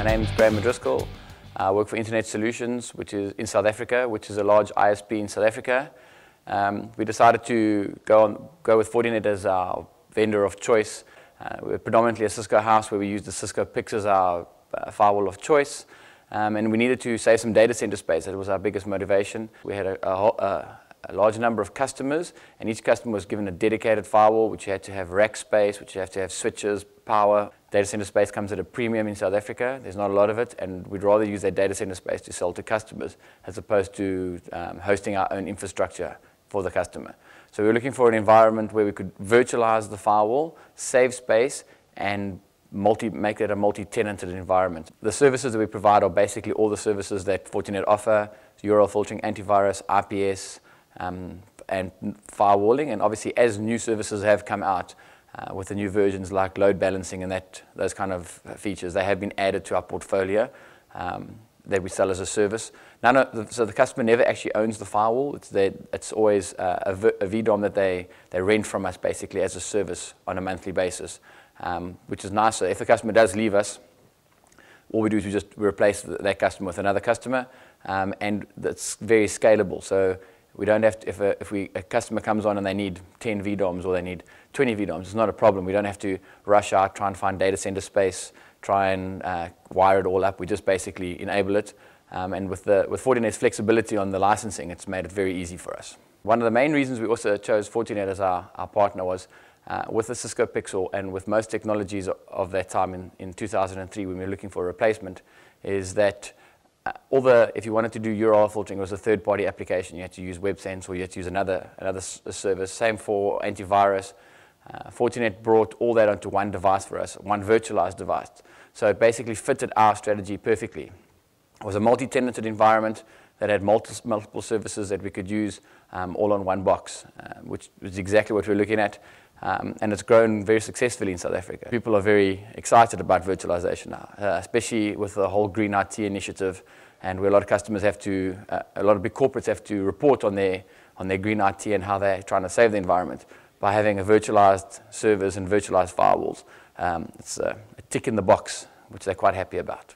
My name is Graham O'Driscoll. I work for Internet Solutions, which is in South Africa, which is a large ISP in South Africa. We decided to go with Fortinet as our vendor of choice. We're predominantly a Cisco house where we use the Cisco Pix as our firewall of choice. And we needed to save some data center space. That was our biggest motivation. We had a large number of customers, and each customer was given a dedicated firewall, which you had to have rack space, which you have to have switches, power. Data center space comes at a premium in South Africa. There's not a lot of it, and we'd rather use that data center space to sell to customers as opposed to hosting our own infrastructure for the customer. So we were looking for an environment where we could virtualize the firewall, save space, and make it a multi-tenanted environment. The services that we provide are basically all the services that Fortinet offer: URL filtering, antivirus, IPS, and firewalling. And obviously, as new services have come out with the new versions like load balancing and those kind of features, they have been added to our portfolio that we sell as a service. So the customer never actually owns the firewall. It's always a VDOM that they rent from us basically as a service on a monthly basis, which is nice. So if the customer does leave us, all we do is we replace that customer with another customer, and that's very scalable. So we don't have to, if a customer comes on and they need 10 VDOMs or they need 20 VDOMs, it's not a problem. We don't have to rush out, try and find data center space, try and wire it all up. We just basically enable it. And with Fortinet's flexibility on the licensing, it's made it very easy for us. One of the main reasons we also chose Fortinet as our partner was with the Cisco Pixel and with most technologies of that time in 2003 when we were looking for a replacement, is that if you wanted to do URL filtering, it was a third-party application. You had to use WebSense or you had to use another service. Same for antivirus. Fortinet brought all that onto one device for us, one virtualized device. So it basically fitted our strategy perfectly. It was a multi-tenanted environment that had multiple services that we could use all on one box, which is exactly what we're looking at. And it's grown very successfully in South Africa. People are very excited about virtualization now, especially with the whole Green IT initiative, and where a lot of customers a lot of big corporates have to report on their Green IT and how they're trying to save the environment by having a virtualized servers and virtualized firewalls. It's a tick in the box, which they're quite happy about.